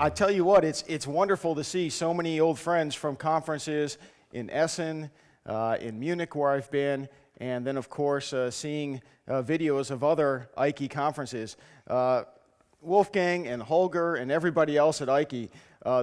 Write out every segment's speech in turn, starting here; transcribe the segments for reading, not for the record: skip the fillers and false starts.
I tell you what, it's wonderful to see so many old friends from conferences in Essen, in Munich where I've been, and then of course seeing videos of other EIKE conferences. Wolfgang and Holger and everybody else at EIKE,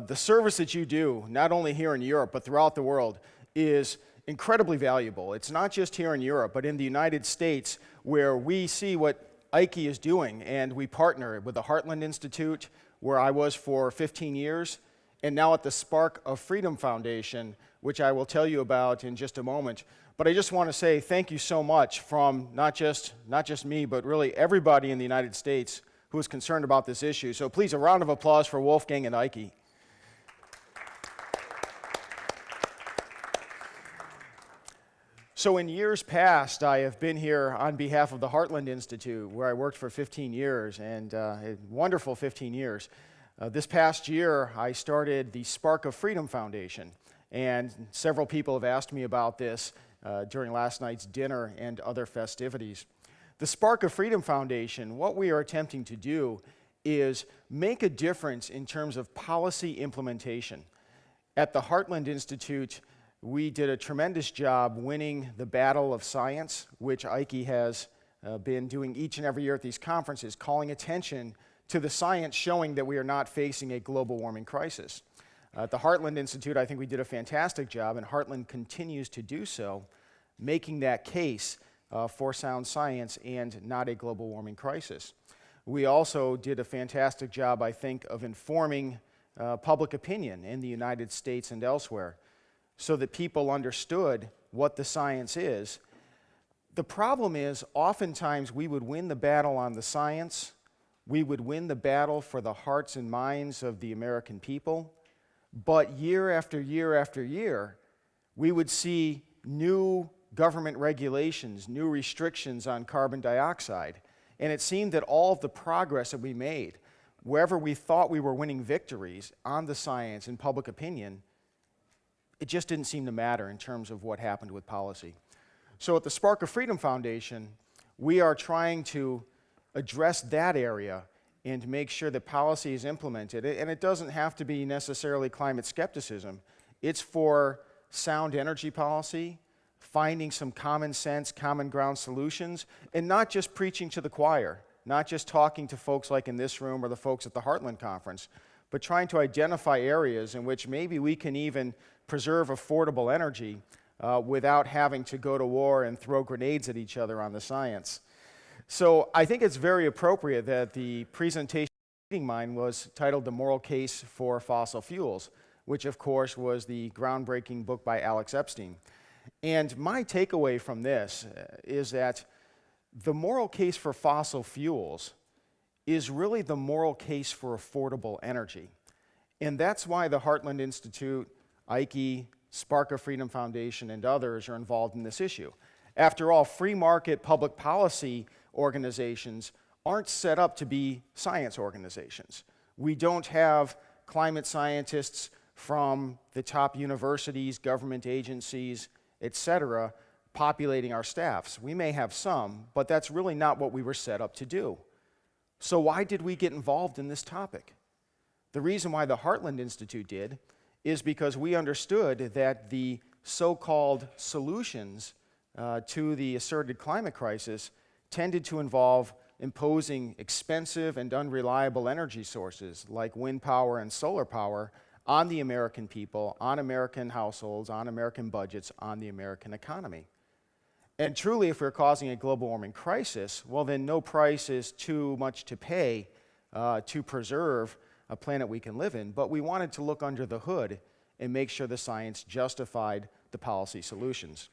the service that you do, not only here in Europe but throughout the world, is incredibly valuable. It's not just here in Europe, but in the United States, where we see what EIKE is doing, and we partner with the Heartland Institute, where I was for 15 years, and now at the Spark of Freedom Foundation, which I will tell you about in just a moment. But I just want to say thank you so much from not just me, but really everybody in the United States who is concerned about this issue. So please, a round of applause for Wolfgang and EIKE. So in years past, I have been here on behalf of the Heartland Institute, where I worked for 15 years, and a wonderful 15 years. This past year, I started the Spark of Freedom Foundation, and several people have asked me about this during last night's dinner and other festivities. The Spark of Freedom Foundation, what we are attempting to do is make a difference in terms of policy implementation. At the Heartland Institute, we did a tremendous job winning the battle of science, which EIKE has been doing each and every year at these conferences, calling attention to the science showing that we are not facing a global warming crisis. At the Heartland Institute, I think we did a fantastic job, and Heartland continues to do so, making that case for sound science and not a global warming crisis. We also did a fantastic job, I think, of informing public opinion in the United States and elsewhere, so that people understood what the science is. The problem is, oftentimes we would win the battle on the science, we would win the battle for the hearts and minds of the American people, but year after year after year, we would see new government regulations, new restrictions on carbon dioxide, and it seemed that all of the progress that we made, wherever we thought we were winning victories on the science and public opinion, it just didn't seem to matter in terms of what happened with policy. So at the Spark of Freedom Foundation, we are trying to address that area and make sure that policy is implemented. And it doesn't have to be necessarily climate skepticism. It's for sound energy policy, finding some common sense, common ground solutions, and not just preaching to the choir, not just talking to folks like in this room or the folks at the Heartland Conference, but trying to identify areas in which maybe we can even preserve affordable energy without having to go to war and throw grenades at each other on the science. So I think it's very appropriate that the presentation meeting mine was titled The Moral Case for Fossil Fuels, which of course was the groundbreaking book by Alex Epstein. And my takeaway from this is that the moral case for fossil fuels is really the moral case for affordable energy. And that's why the Heartland Institute, EIKE, Spark of Freedom Foundation, and others are involved in this issue. After all, free market public policy organizations aren't set up to be science organizations. We don't have climate scientists from the top universities, government agencies, etc., populating our staffs. We may have some, but that's really not what we were set up to do. So why did we get involved in this topic? The reason why the Heartland Institute did is because we understood that the so-called solutions to the asserted climate crisis tended to involve imposing expensive and unreliable energy sources like wind power and solar power on the American people, on American households, on American budgets, on the American economy. And truly, if we're causing a global warming crisis, well then no price is too much to pay to preserve a planet we can live in, but we wanted to look under the hood and make sure the science justified the policy solutions.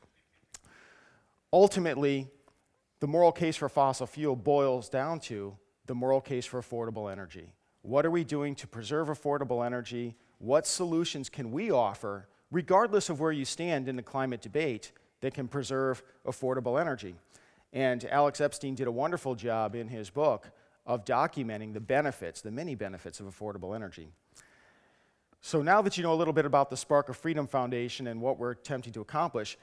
Ultimately, the moral case for fossil fuel boils down to the moral case for affordable energy. What are we doing to preserve affordable energy? What solutions can we offer, regardless of where you stand in the climate debate, that can preserve affordable energy? And Alex Epstein did a wonderful job in his book of documenting the benefits, the many benefits of affordable energy. So now that you know a little bit about the Spark of Freedom Foundation and what we're attempting to accomplish,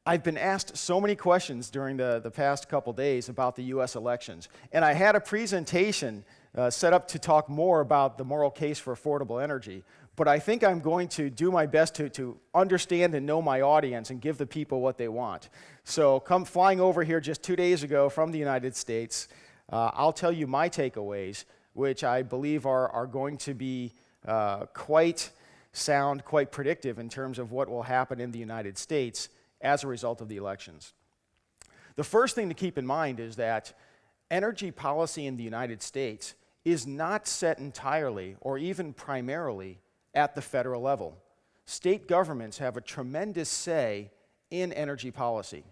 I've been asked so many questions during the past couple days about the US elections, and I had a presentation set up to talk more about the moral case for affordable energy, but I think I'm going to do my best to understand and know my audience and give the people what they want. So come flying over here just 2 days ago from the United States, I'll tell you my takeaways, which I believe are going to be quite sound, quite predictive in terms of what will happen in the United States as a result of the elections. The first thing to keep in mind is that energy policy in the United States is not set entirely or even primarily at the federal level. State governments have a tremendous say in energy policy.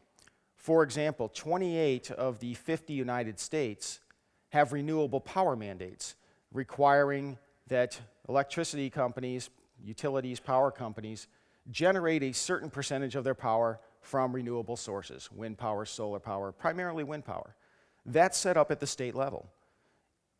For example, 28 of the 50 United States have renewable power mandates requiring that electricity companies, utilities, power companies, generate a certain percentage of their power from renewable sources, wind power, solar power, primarily wind power. That's set up at the state level.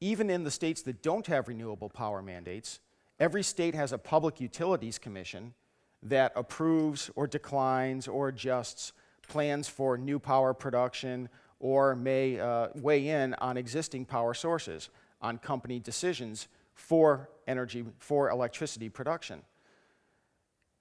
Even in the states that don't have renewable power mandates, every state has a public utilities commission that approves or declines or adjusts plans for new power production or may weigh in on existing power sources, on company decisions for electricity production.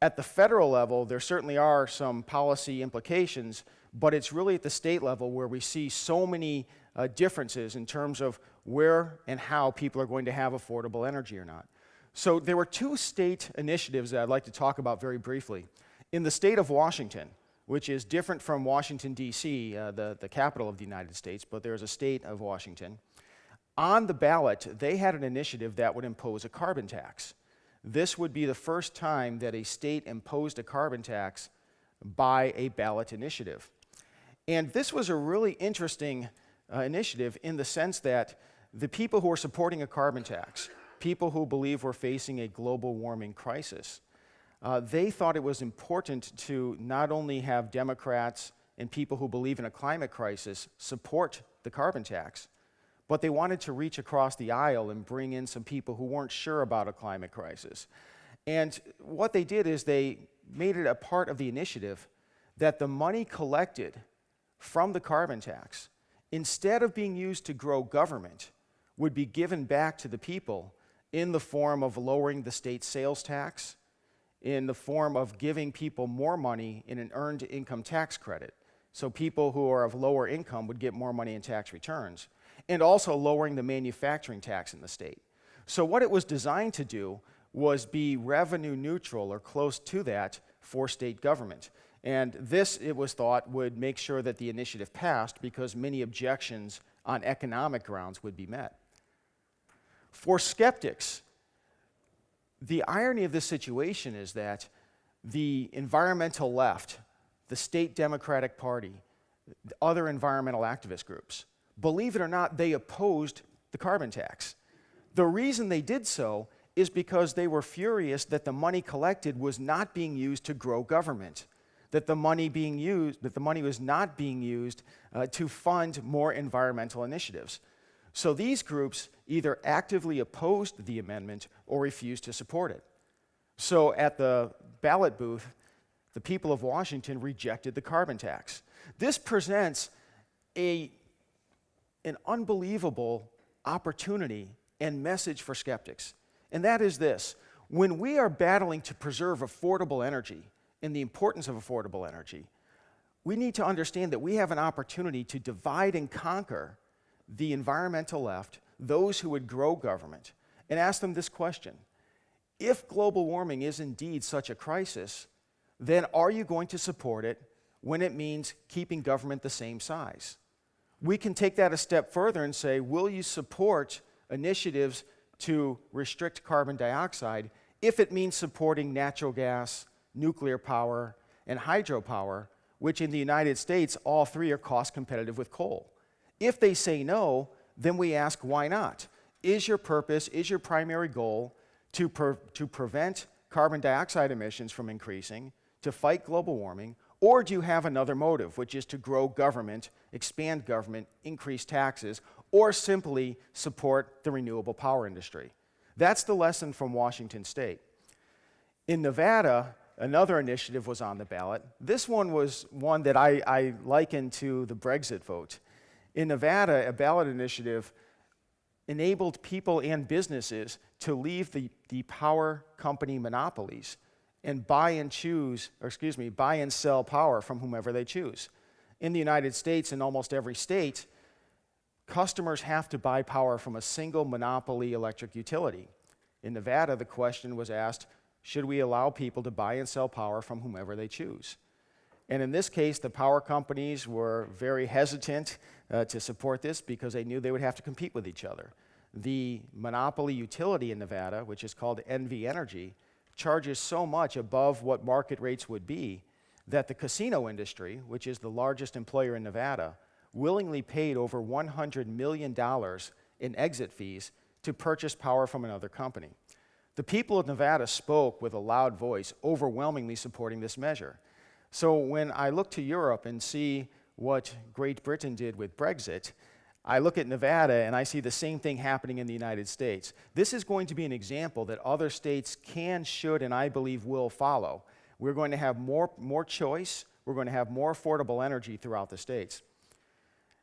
At the federal level, there certainly are some policy implications, but it's really at the state level where we see so many differences in terms of where and how people are going to have affordable energy or not. So there were 2 state initiatives that I'd like to talk about very briefly. In the state of Washington, which is different from Washington, D.C., the capital of the United States, but there's a state of Washington. On the ballot, they had an initiative that would impose a carbon tax. This would be the first time that a state imposed a carbon tax by a ballot initiative. And this was a really interesting initiative in the sense that the people who are supporting a carbon tax, people who believe we're facing a global warming crisis, they thought it was important to not only have Democrats and people who believe in a climate crisis support the carbon tax, but they wanted to reach across the aisle and bring in some people who weren't sure about a climate crisis. And what they did is they made it a part of the initiative that the money collected from the carbon tax, instead of being used to grow government, would be given back to the people in the form of lowering the state sales tax, in the form of giving people more money in an earned income tax credit. So people who are of lower income would get more money in tax returns, and also lowering the manufacturing tax in the state. So what it was designed to do was be revenue neutral or close to that for state government. And this, it was thought, would make sure that the initiative passed because many objections on economic grounds would be met. For skeptics, the irony of this situation is that the environmental left, the state Democratic Party, other environmental activist groups, believe it or not, they opposed the carbon tax. The reason they did so is because they were furious that the money collected was not being used to grow government, that the money was not being used to fund more environmental initiatives. So these groups either actively opposed the amendment or refused to support it. So at the ballot booth, the people of Washington rejected the carbon tax. This presents an unbelievable opportunity and message for skeptics. And that is this: when we are battling to preserve affordable energy and the importance of affordable energy, we need to understand that we have an opportunity to divide and conquer the environmental left, those who would grow government, and ask them this question: if global warming is indeed such a crisis, then are you going to support it when it means keeping government the same size? We can take that a step further and say, will you support initiatives to restrict carbon dioxide if it means supporting natural gas, nuclear power, and hydropower, which in the United States, all 3 are cost competitive with coal? If they say no, then we ask, why not? Is your purpose, is your primary goal to prevent carbon dioxide emissions from increasing, to fight global warming, or do you have another motive, which is to grow government, expand government, increase taxes, or simply support the renewable power industry? That's the lesson from Washington State. In Nevada, another initiative was on the ballot. This one was one that I liken to the Brexit vote. In Nevada, a ballot initiative enabled people and businesses to leave the power company monopolies and buy and sell power from whomever they choose. In the United States, in almost every state, customers have to buy power from a single monopoly electric utility. In Nevada, the question was asked, should we allow people to buy and sell power from whomever they choose? And in this case, the power companies were very hesitant to support this because they knew they would have to compete with each other. The monopoly utility in Nevada, which is called NV Energy, charges so much above what market rates would be that the casino industry, which is the largest employer in Nevada, willingly paid over $100 million in exit fees to purchase power from another company. The people of Nevada spoke with a loud voice, overwhelmingly supporting this measure. So when I look to Europe and see what Great Britain did with Brexit, I look at Nevada and I see the same thing happening in the United States. This is going to be an example that other states can, should, and I believe will follow. We're going to have more choice. We're going to have more affordable energy throughout the states.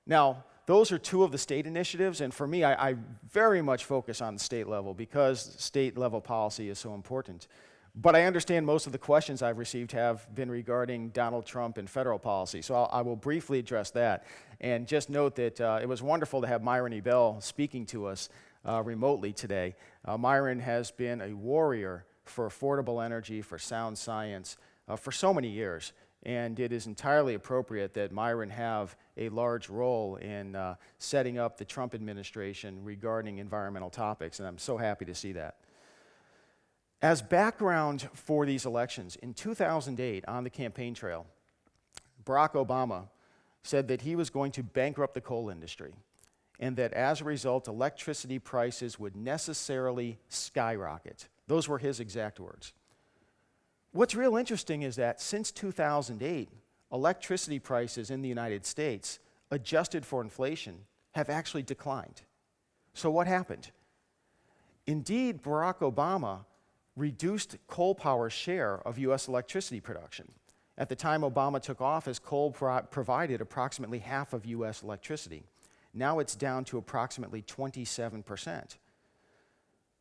Now, those are two of the state initiatives, and for me, I very much focus on the state level because state level policy is so important. But I understand most of the questions I've received have been regarding Donald Trump and federal policy, so I will briefly address that. And just note that it was wonderful to have Myron E. Bell speaking to us remotely today. Myron has been a warrior for affordable energy, for sound science, for so many years. And it is entirely appropriate that Myron have a large role in setting up the Trump administration regarding environmental topics, and I'm so happy to see that. As background for these elections, in 2008, on the campaign trail, Barack Obama said that he was going to bankrupt the coal industry, and that as a result, electricity prices would necessarily skyrocket. Those were his exact words. What's real interesting is that since 2008, electricity prices in the United States, adjusted for inflation, have actually declined. So what happened? Indeed, Barack Obama reduced coal power's share of US electricity production. At the time Obama took office, coal provided approximately half of US electricity. Now it's down to approximately 27%.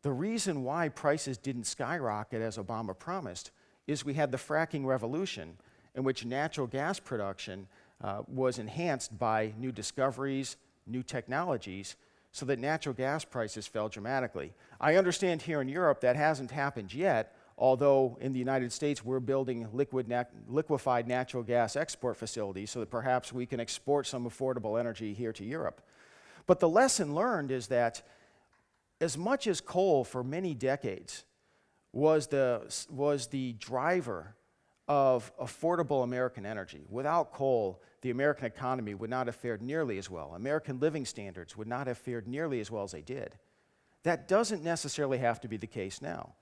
The reason why prices didn't skyrocket as Obama promised is we had the fracking revolution, in which natural gas production was enhanced by new discoveries, new technologies, so that natural gas prices fell dramatically. I understand here in Europe that hasn't happened yet, although in the United States we're building liquefied natural gas export facilities so that perhaps we can export some affordable energy here to Europe. But the lesson learned is that as much as coal for many decades was the driver of affordable American energy. Without coal, the American economy would not have fared nearly as well. American living standards would not have fared nearly as well as they did. That doesn't necessarily have to be the case now.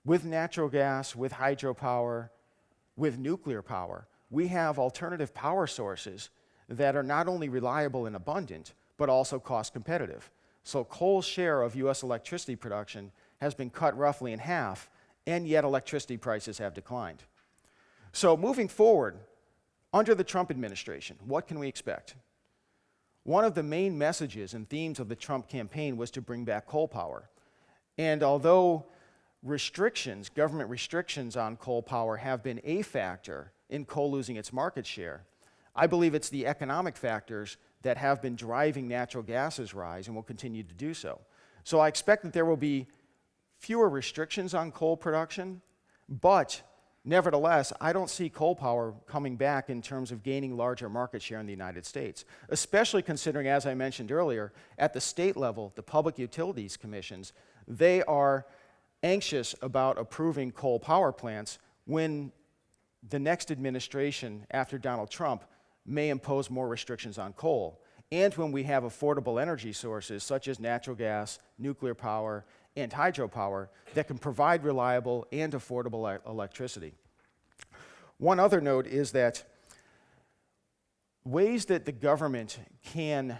With natural gas, with hydropower, with nuclear power, we have alternative power sources that are not only reliable and abundant, but also cost competitive. So coal's share of US electricity production has been cut roughly in half, and yet electricity prices have declined. So moving forward, under the Trump administration, what can we expect? One of the main messages and themes of the Trump campaign was to bring back coal power. And although government restrictions on coal power have been a factor in coal losing its market share, I believe it's the economic factors that have been driving natural gas's rise and will continue to do so. So I expect that there will be fewer restrictions on coal production, but nevertheless, I don't see coal power coming back in terms of gaining larger market share in the United States, especially considering, as I mentioned earlier, at the state level, the Public Utilities Commissions, they are anxious about approving coal power plants when the next administration after Donald Trump may impose more restrictions on coal, and when we have affordable energy sources such as natural gas, nuclear power, and hydropower that can provide reliable and affordable electricity. One other note is that ways that the government can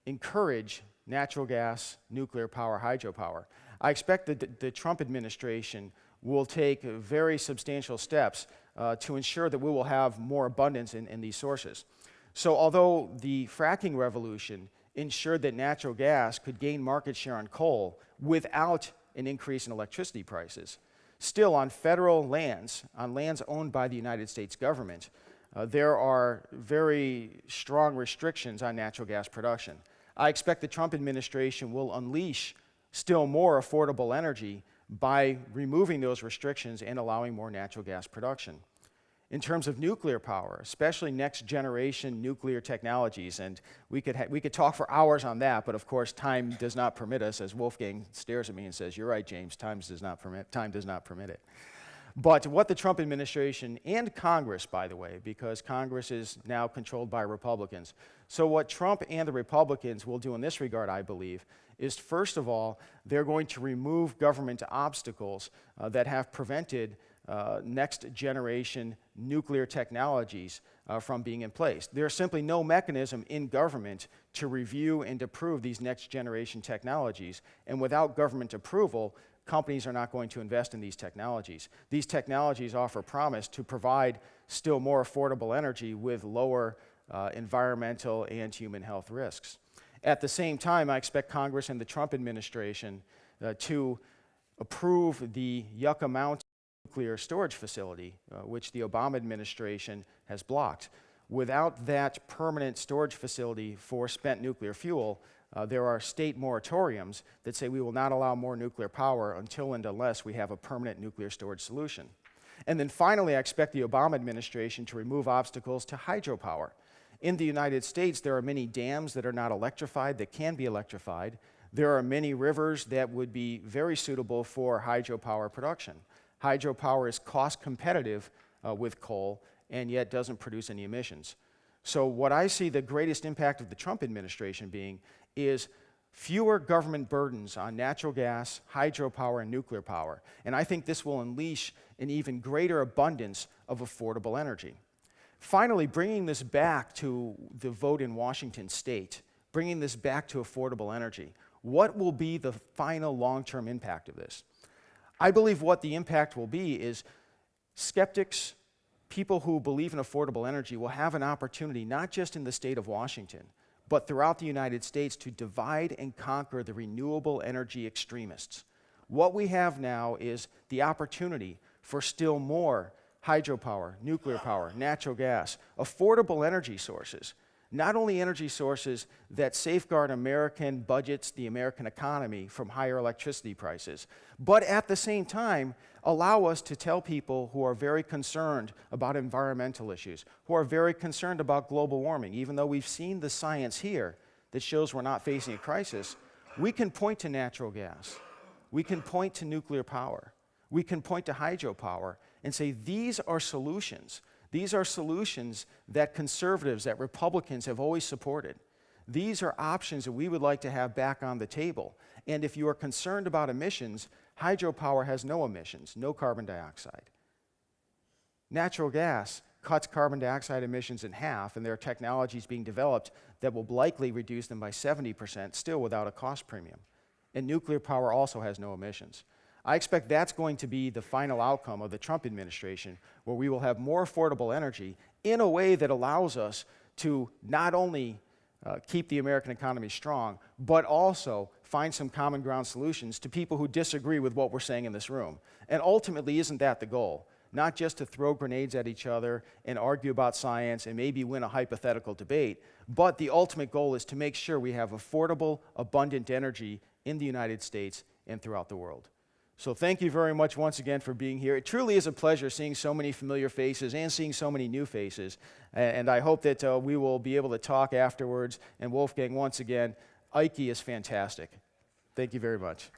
encourage natural gas, nuclear power, hydropower. I expect that the Trump administration will take very substantial steps to ensure that we will have more abundance in these sources. So although the fracking revolution ensured that natural gas could gain market share on coal without an increase in electricity prices, still on federal lands, on lands owned by the United States government, there are very strong restrictions on natural gas production. I expect the Trump administration will unleash still more affordable energy by removing those restrictions and allowing more natural gas production. In terms of nuclear power, especially next generation nuclear technologies, and we could talk for hours on that, but of course time does not permit us, as Wolfgang stares at me and says, "You're right, James, time does not permit it." But what the Trump administration and Congress, by the way, because Congress is now controlled by Republicans, so what Trump and the Republicans will do in this regard, I believe, is first of all, they're going to remove government obstacles that have prevented next generation nuclear technologies from being in place. There's simply no mechanism in government to review and approve these next generation technologies, and without government approval, companies are not going to invest in these technologies. These technologies offer promise to provide still more affordable energy with lower environmental and human health risks. At the same time, I expect Congress and the Trump administration to approve the Yucca Mountain nuclear storage facility, which the Obama administration has blocked. Without that permanent storage facility for spent nuclear fuel, there are state moratoriums that say we will not allow more nuclear power until and unless we have a permanent nuclear storage solution. And then finally, I expect the Obama administration to remove obstacles to hydropower. In the United States, there are many dams that are not electrified, that can be electrified. There are many rivers that would be very suitable for hydropower production. Hydropower is cost competitive with coal and yet doesn't produce any emissions. So what I see the greatest impact of the Trump administration being is fewer government burdens on natural gas, hydropower, and nuclear power. And I think this will unleash an even greater abundance of affordable energy. Finally, bringing this back to the vote in Washington state, bringing this back to affordable energy, what will be the final long-term impact of this? I believe what the impact will be is skeptics, people who believe in affordable energy will have an opportunity, not just in the state of Washington, but throughout the United States, to divide and conquer the renewable energy extremists. What we have now is the opportunity for still more hydropower, nuclear power, natural gas, affordable energy sources. Not only energy sources that safeguard American budgets, the American economy from higher electricity prices, but at the same time allow us to tell people who are very concerned about environmental issues, who are very concerned about global warming, even though we've seen the science here that shows we're not facing a crisis, we can point to natural gas, we can point to nuclear power, we can point to hydropower and say these are solutions. These are solutions that conservatives, that Republicans have always supported. These are options that we would like to have back on the table. And if you are concerned about emissions, hydropower has no emissions, no carbon dioxide. Natural gas cuts carbon dioxide emissions in half, and there are technologies being developed that will likely reduce them by 70%, still without a cost premium. And nuclear power also has no emissions. I expect that's going to be the final outcome of the Trump administration, where we will have more affordable energy in a way that allows us to not only keep the American economy strong, but also find some common ground solutions to people who disagree with what we're saying in this room. And ultimately, isn't that the goal? Not just to throw grenades at each other and argue about science and maybe win a hypothetical debate, but the ultimate goal is to make sure we have affordable, abundant energy in the United States and throughout the world. So thank you very much once again for being here. It truly is a pleasure seeing so many familiar faces and seeing so many new faces. And I hope that we will be able to talk afterwards. And Wolfgang, once again, EIKE is fantastic. Thank you very much.